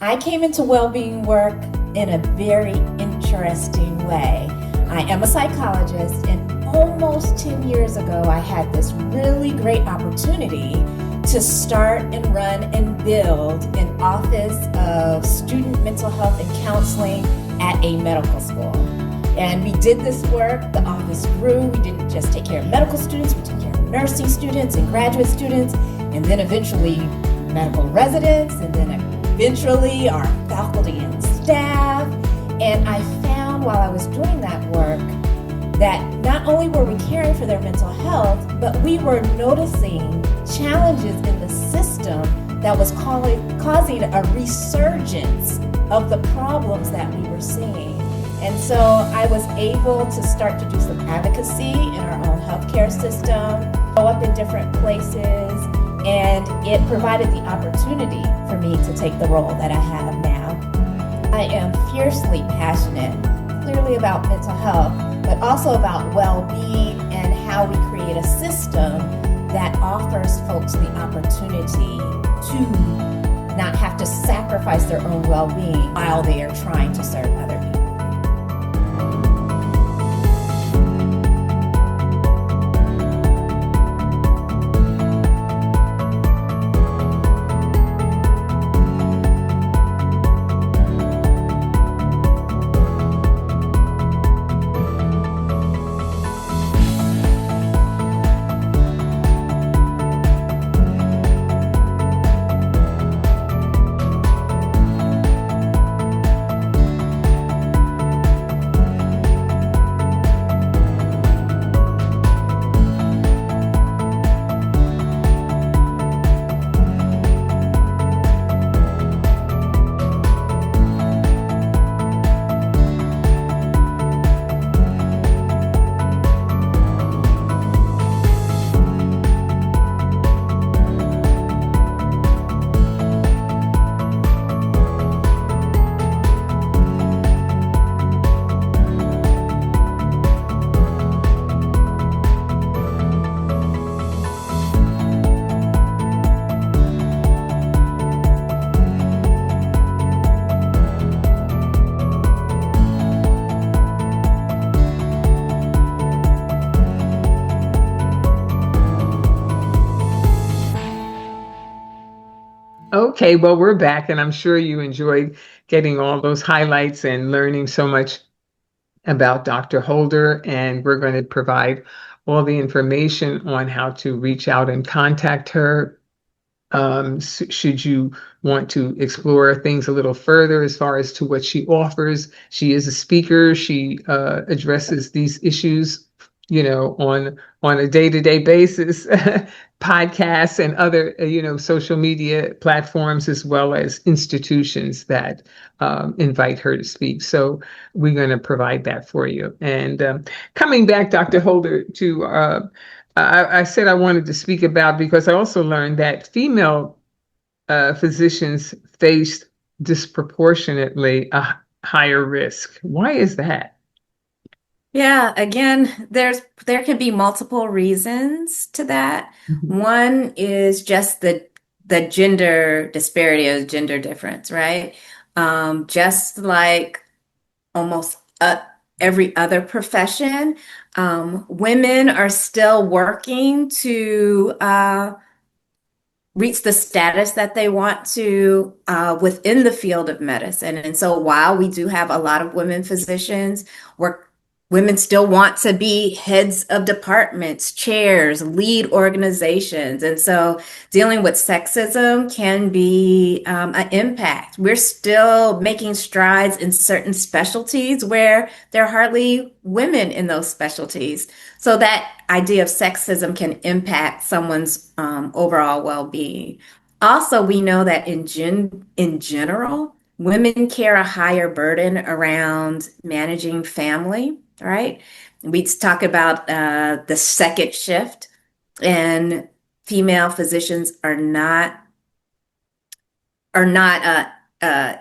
I came into well-being work in a very interesting way. I am a psychologist, and almost 10 years ago, I had this really great opportunity to start and run and build an office of student mental health and counseling at a medical school. And we did this work, the office grew. We didn't just take care of medical students, we took care of nursing students and graduate students, and then eventually medical residents, and then eventually our faculty and staff. And I found while I was doing that work that not only were we caring for their mental health, but we were noticing challenges in the system that was causing a resurgence of the problems that we were seeing. And so I was able to start to do some advocacy in our own healthcare system, go up in different places, and it provided the opportunity for me to take the role that I have now. I am fiercely passionate, clearly about mental health, but also about well-being and how we create a system that offers folks the opportunity to not have to sacrifice their own well-being while they are trying to serve other people. Okay, well, we're back, and I'm sure you enjoyed getting all those highlights and learning so much about Dr. Holder. And we're going to provide all the information on how to reach out and contact her. Should you want to explore things a little further as far as to what she offers. She is a speaker. She addresses these issues, on a day-to-day basis, podcasts and other, social media platforms, as well as institutions that invite her to speak. So we're going to provide that for you. And coming back, Dr. Holder, to I said I wanted to speak about, because I also learned that female physicians face disproportionately a higher risk. Why is that? Yeah, again, there can be multiple reasons to that. Mhm. One is just the gender disparity or gender difference, right? Just like almost every other profession, women are still working to reach the status that they want to within the field of medicine. And so while we do have a lot of women physicians, women still want to be heads of departments, chairs, lead organizations. And so dealing with sexism can be an impact. We're still making strides in certain specialties where there are hardly women in those specialties. So that idea of sexism can impact someone's overall well-being. Also, we know that in general, women carry a higher burden around managing family, right? We talk about the second shift, and female physicians are not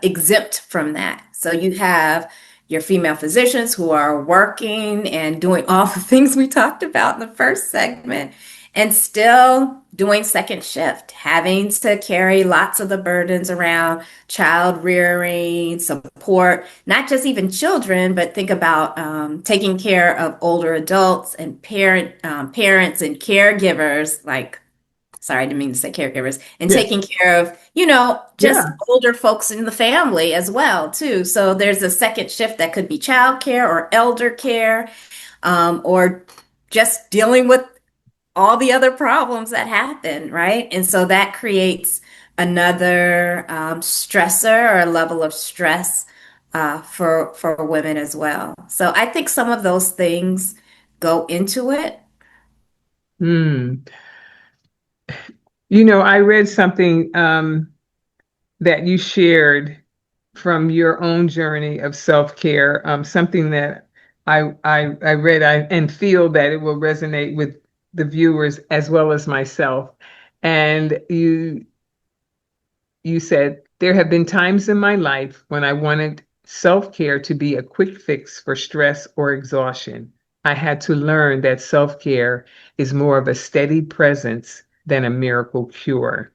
exempt from that. So you have your female physicians who are working and doing all the things we talked about in the first segment. and still doing second shift, having to carry lots of the burdens around child rearing, support, not just even children, but think about taking care of older adults and parents and caregivers, like, sorry, I didn't mean to say caregivers, and Yes. taking care of, just Yeah. older folks in the family as well, too. So there's a second shift that could be childcare or elder care, or just dealing with all the other problems that happen, right? And so that creates another stressor or a level of stress for women as well. So I think some of those things go into it. Hmm. I read something that you shared from your own journey of self-care, something that I read and feel that it will resonate with the viewers as well as myself. And you said, there have been times in my life when I wanted self-care to be a quick fix for stress or exhaustion. I had to learn that self-care is more of a steady presence than a miracle cure.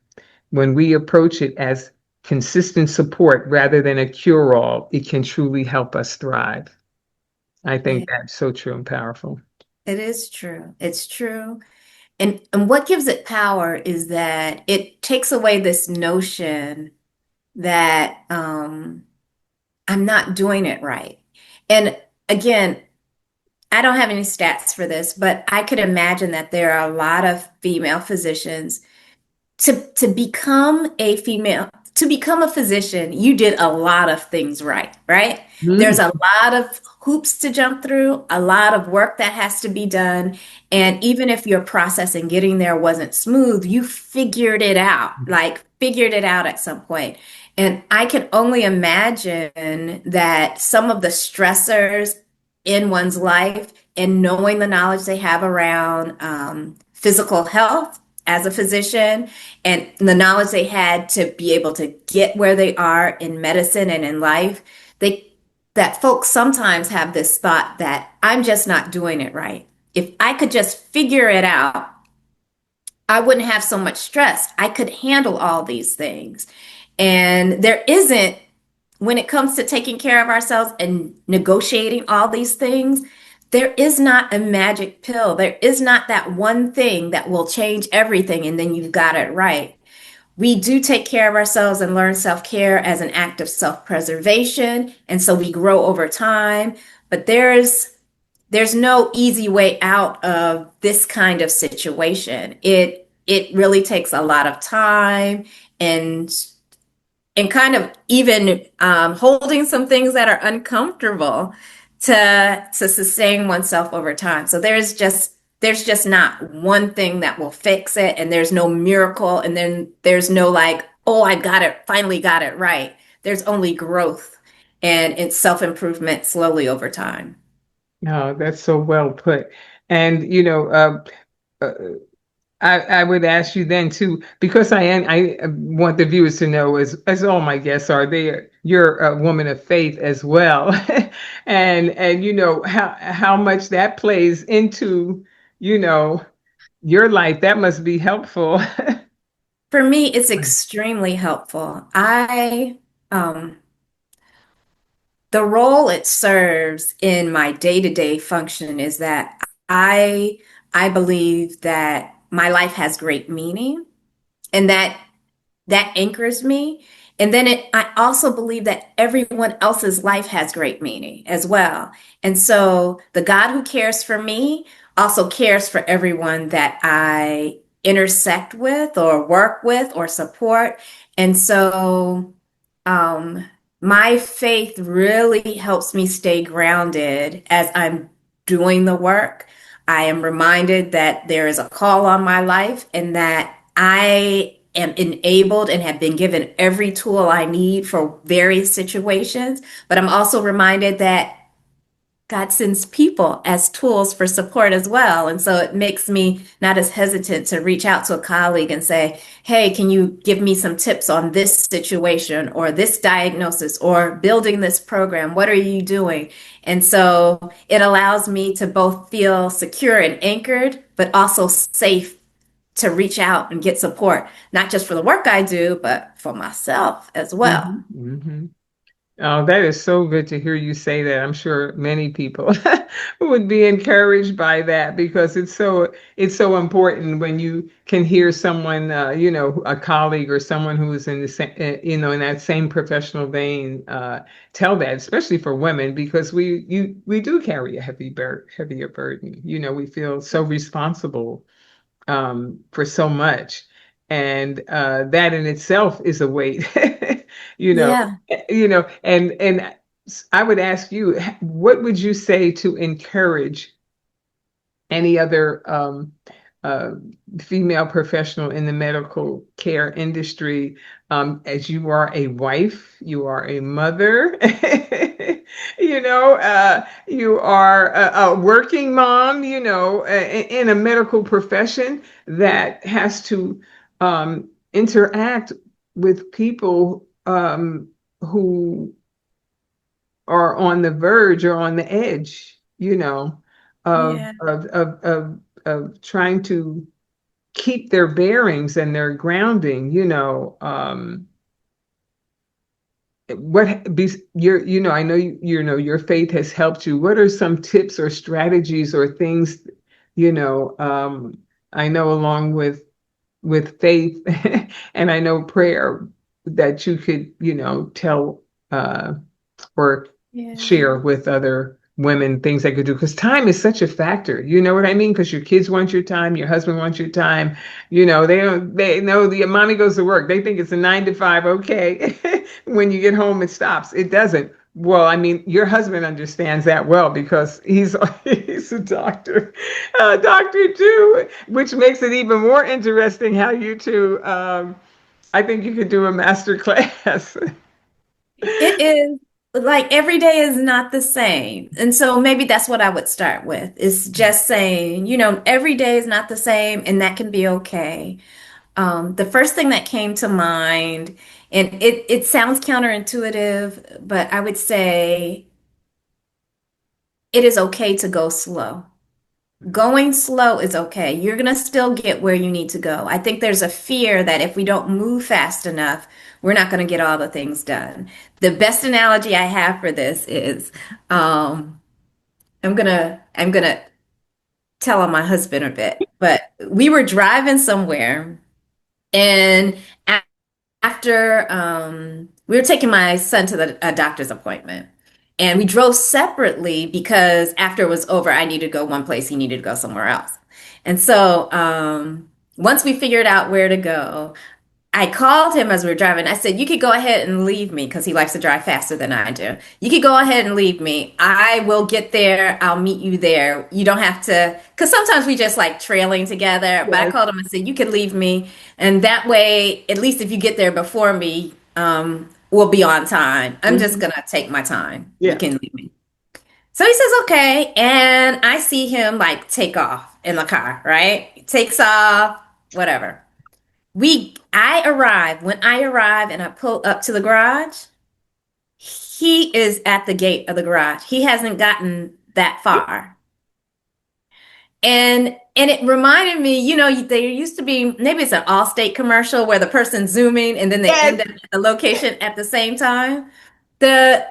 When we approach it as consistent support rather than a cure-all, it can truly help us thrive. I Yeah, think that's so true and powerful. it is true. It's true. And what gives it power is that it takes away this notion that I'm not doing it right. And again, I don't have any stats for this, but I could imagine that there are a lot of female physicians to become a female, to become a physician, you did a lot of things right, right? There's Mm. a lot of hoops to jump through, a lot of work that has to be done. And even if your process in getting there wasn't smooth, you figured it out, like figured it out at some point. And I can only imagine that some of the stressors in one's life and knowing the knowledge they have around physical health as a physician and the knowledge they had to be able to get where they are in medicine and in life, they that folks sometimes have this thought that I'm just not doing it right. If I could just figure it out, I wouldn't have so much stress. I could handle all these things. And there isn't, when it comes to taking care of ourselves and negotiating all these things, there is not a magic pill. There is not that one thing that will change everything and then you've got it right. We do take care of ourselves and learn self-care as an act of self-preservation, and so we grow over time, but there's no easy way out of this kind of situation. It really takes a lot of time and kind of even holding some things that are uncomfortable to sustain oneself over time. So there's just not one thing that will fix it, and there's no miracle, and then there's no like, oh, I got it, finally got it right. There's only growth and it's self-improvement slowly over time. No, that's so well put. And uh, I would ask you then too, because I want the viewers to know, as all my guests are, you're a woman of faith as well, and how much that plays into you know your life. That must be helpful. For me, it's extremely helpful. Um, the role it serves in my day-to-day function is that I I believe that my life has great meaning and that anchors me. And then I also believe that everyone else's life has great meaning as well. And so the God who cares for me also cares for everyone that I intersect with or work with or support. And so um, my faith really helps me stay grounded as I'm doing the work. I am reminded that there is a call on my life and that I am enabled and have been given every tool I need for various situations. But I'm also reminded that God sends people as tools for support as well. And so it makes me not as hesitant to reach out to a colleague and say, hey, can you give me some tips on this situation or this diagnosis or building this program? What are you doing? And so it allows me to both feel secure and anchored, but also safe to reach out and get support, not just for the work I do, but for myself as well. Hmm. Hmm. Oh, that is so good to hear you say that. I'm sure many people would be encouraged by that because it's so important when you can hear someone, a colleague or someone who is in the same, in that same professional vein, tell that, especially for women, because we do carry a heavier burden. We feel so responsible for so much. And that in itself is a weight, you know, Yeah. and I would ask you, what would you say to encourage any other uh, female professional in the medical care industry, as you are a wife, you are a mother, you are a working mom, in a medical profession that has to interact with people who are on the verge or on the edge, of Yeah. trying to keep their bearings and their grounding, what be your I know your faith has helped you. What are some tips or strategies or things, you know, um, I know along with faith and I know prayer that you could, tell or Yeah. share with other women things they could do because time is such a factor, you know what I mean, because your kids want your time, your husband wants your time, they know the mommy goes to work, they think it's a 9 to 5, okay. When you get home it stops, it doesn't. Well, I mean, your husband understands that well because he's he's a doctor too, which makes it even more interesting how you two, I think you could do a master class. It is like every day is not the same. And so maybe that's what I would start with is just saying, every day is not the same, and that can be okay. The first thing that came to mind, and it sounds counterintuitive, but I would say it is okay to go slow. Going slow is okay. You're going to still get where you need to go. I think there's a fear that if we don't move fast enough, we're not going to get all the things done. The best analogy I have for this is I'm gonna tell on my husband a bit, but we were driving somewhere and after we were taking my son to a doctor's appointment, and we drove separately because after it was over I needed to go one place, he needed to go somewhere else. And so once we figured out where to go, I called him as we were driving. I said, you could go ahead and leave me because he likes to drive faster than I do. You could go ahead and leave me. I will get there. I'll meet you there. You don't have to, because sometimes we just like trailing together. But I Yes. called him and said, you can leave me. And that way, at least if you get there before me, we'll be on time. I'm just Hmm. going to take my time. You Yeah. can leave me. So he says, okay. And I see him like take off in the car, right? He takes off, whatever. When I arrive and I pull up to the garage, he is at the gate of the garage. He hasn't gotten that far. And it reminded me, there used to be maybe it's an Allstate commercial where the person's zooming and then they Yes. end up at the location at the same time. The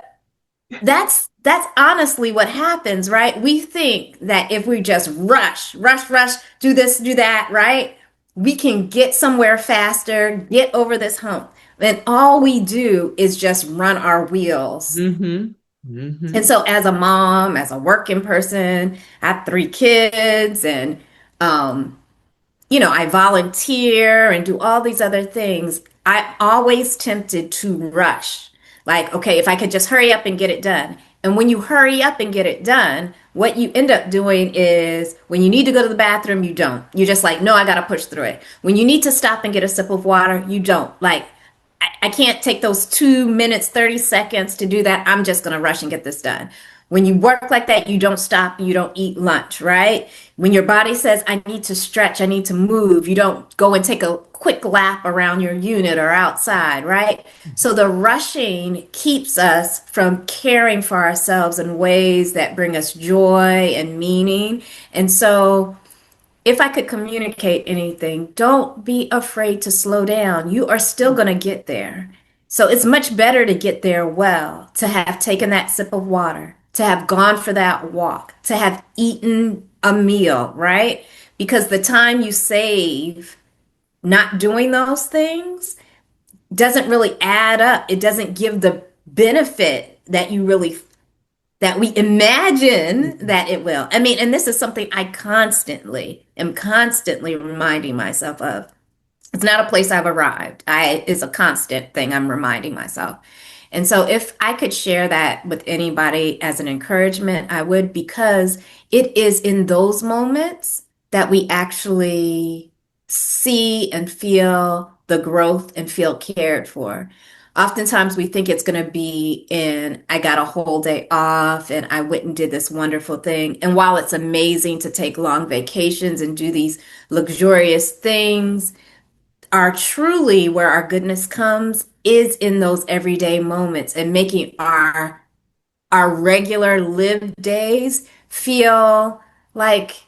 that's honestly what happens, right? We think that if we just rush, do this, do that, right? We can get somewhere faster, get over this hump. And all we do is just run our wheels. Hmm. And Hmm. so as a mom, as a working person, I have 3 kids and um I volunteer and do all these other things. I'm always tempted to rush. Like, okay, if I could just hurry up and get it done. And when you hurry up and get it done, what you end up doing is when you need to go to the bathroom, you don't. You're just like, no, I got to push through it. When you need to stop and get a sip of water, you don't. Like, I can't take those 2 minutes, 30 seconds to do that. I'm just going to rush and get this done. When you work like that, you don't stop, you don't eat lunch, right? When your body says, I need to stretch, I need to move, you don't go and take a quick lap around your unit or outside, right? So the rushing keeps us from caring for ourselves in ways that bring us joy and meaning. And so if I could communicate anything, don't be afraid to slow down. You are still going to get there. So it's much better to get there well, to have taken that sip of water, to have gone for that walk, to have eaten a meal, right? Because the time you save not doing those things doesn't really add up. It doesn't give the benefit that you really that we imagine Mhm. that it will. I mean, and this is something I constantly am constantly reminding myself of. It's not a place I've arrived. It's a constant thing I'm reminding myself. And so if I could share that with anybody as an encouragement, I would, because it is in those moments that we actually see and feel the growth and feel cared for. Oftentimes we think it's going to be in, I got a whole day off and I went and did this wonderful thing. And while it's amazing to take long vacations and do these luxurious things, are truly where our goodness comes is in those everyday moments and making our regular lived days feel like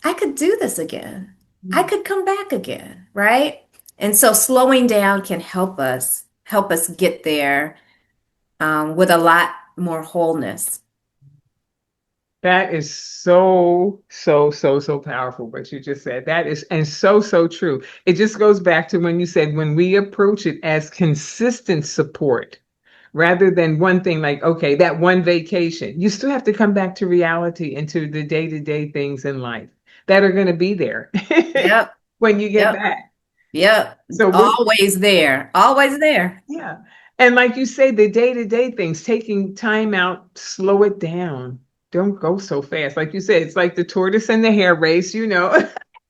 I could do this again. I could come back again, right? And so slowing down can help us get there with a lot more wholeness. That is so, so, so, so powerful, what you just said. That is, and so, so true. It just goes back to when you said when we approach it as consistent support rather than one thing like, okay, that one vacation, you still have to come back to reality and to the day-to-day things in life that are going to be there Yep, when you get yep, back. yep. So with Always there, always there. Yeah. And like you say, the day-to-day things, taking time out, slow it down. Don't go so fast. Like you said, it's like the tortoise and the hare race, you know.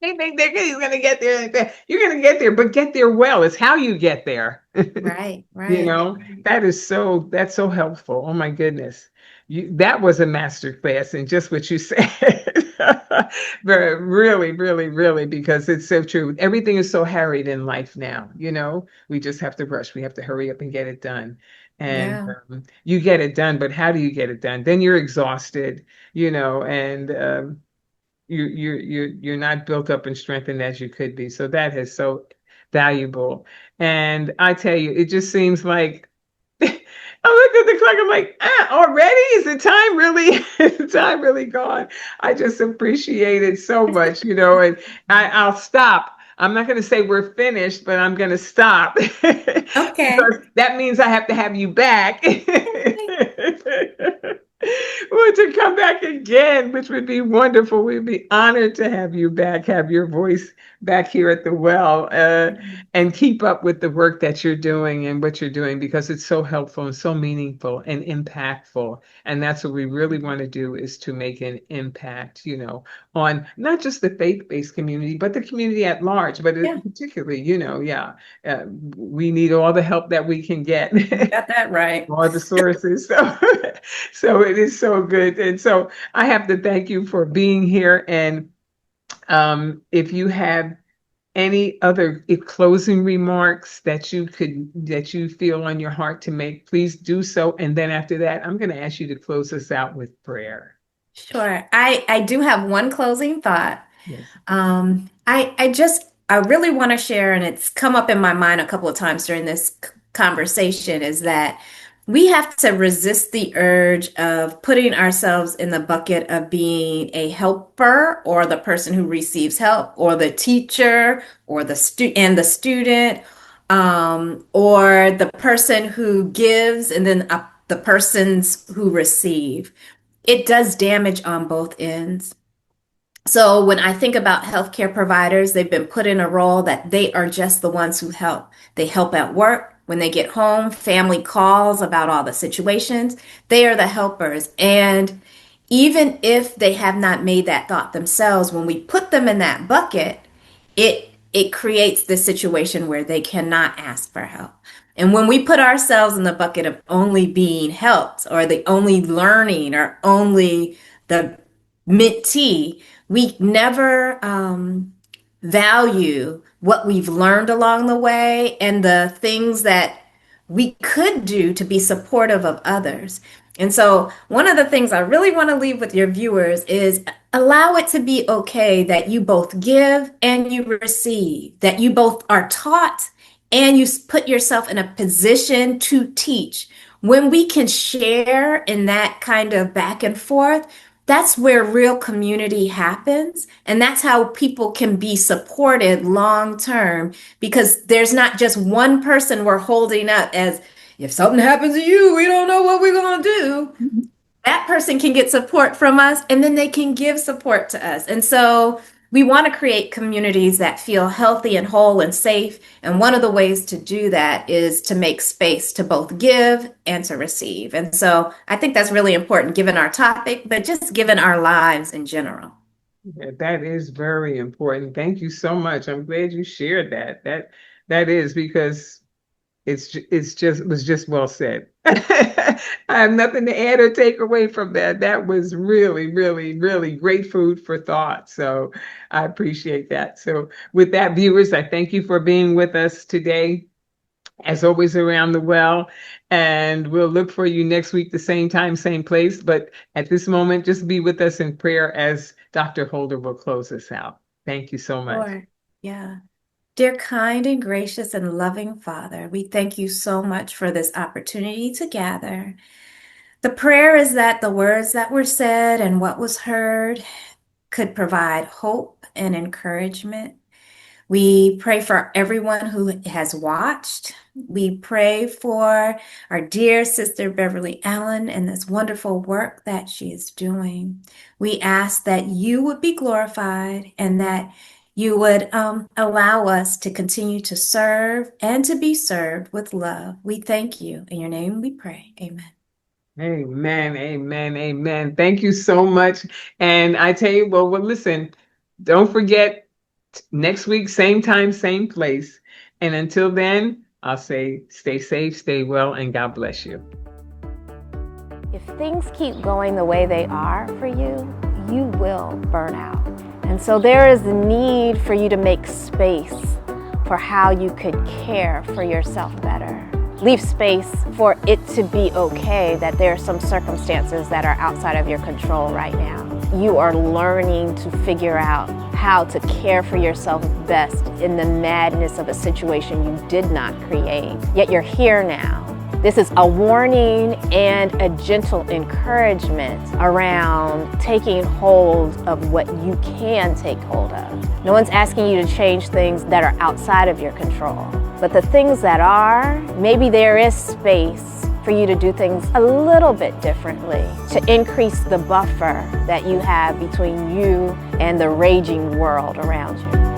They think he's going to get there like that. You're going to get there, but get there well. It's how you get there. Right, You right. know, that's so helpful. Oh my goodness. That was a master class in just what you said. But really, really, really, because it's so true. Everything is so hurried in life now, you know. We just have to rush. We have to hurry up and get it done. And Yeah, you get it done, but how do you get it done? Then you're exhausted, you know, and you're not built up and strengthened as you could be. So that is so valuable. And I tell you, it just seems like I looked at the clock. I'm like, already? Is the time really? Is the time really gone? I just appreciate it so much, you know. And I'll stop. I'm not going to say we're finished, but I'm going to stop okay. because that means I have to have you back. Okay. Well, to come back again, which would be wonderful. We'd be honored to have you back, have your voice back here at the well, and keep up with the work that you're doing and what you're doing because it's so helpful and so meaningful and impactful. And that's what we really want to do is to make an impact, you know, on not just the faith-based community, but the community at large, but Yeah, particularly, you know, yeah, we need all the help that we can get. you got that right. All the sources. So, so it is so good. And so I have to thank you for being here. And if you have any other closing remarks that you feel on your heart to make, please do so. And then after that, I'm going to ask you to close us out with prayer. Sure. I do have one closing thought. Yes. I really want to share, and it's come up in my mind a couple of times during this conversation, is that we have to resist the urge of putting ourselves in the bucket of being a helper or the person who receives help or the teacher or the student or the person who gives and then the persons who receive. It does damage on both ends. So when I think about healthcare providers, they've been put in a role that they are just the ones who help. They help at work. When they get home, family calls about all the situations. They are the helpers. And even if they have not made that thought themselves, when we put them in that bucket, it creates this situation where they cannot ask for help. And when we put ourselves in the bucket of only being helped or the only learning or only the mentee, we never value what we've learned along the way and the things that we could do to be supportive of others. And so, one of the things I really want to leave with your viewers is Allow it to be okay that you both give and you receive, that you both are taught and you put yourself in a position to teach. When we can share in that kind of back and forth, that's where real community happens. And that's how people can be supported long term because there's not just one person we're holding up as if something happens to you, we don't know what we're going to do. That person can get support from us and then they can give support to us. And so we want to create communities that feel healthy and whole and safe. And one of the ways to do that is to make space to both give and to receive. And so I think that's really important given our topic, but just given our lives in general. Yeah, that is very important. Thank you so much. I'm glad you shared that. That is because it's just it was just well said. I have nothing to add or take away from that. That was really, really, really great food for thought. So I appreciate that. So with that, viewers, I thank you for being with us today, as always, around the well. And we'll look for you next week, the same time, same place. But at this moment, just be with us in prayer as Dr. Holder will close us out. Thank you so much. Sure. Yeah. Dear kind and gracious and loving Father, we thank you so much for this opportunity to gather. The prayer is that the words that were said and what was heard could provide hope and encouragement. We pray for everyone who has watched. We pray for our dear sister Beverly Allen and this wonderful work that she is doing. We ask that you would be glorified and that you would allow us to continue to serve and to be served with love. We thank you. In your name we pray. Amen. Amen, amen, amen. Thank you so much. And I tell you, well, listen, don't forget next week, same time, same place. And until then, I'll say stay safe, stay well, and God bless you. If things keep going the way they are for you, you will burn out. And so there is a need for you to make space for how you could care for yourself better. Leave space for it to be okay that there are some circumstances that are outside of your control right now. You are learning to figure out how to care for yourself best in the madness of a situation you did not create. Yet you're here now. This is a warning and a gentle encouragement around taking hold of what you can take hold of. No one's asking you to change things that are outside of your control. But the things that are, maybe there is space for you to do things a little bit differently to increase the buffer that you have between you and the raging world around you.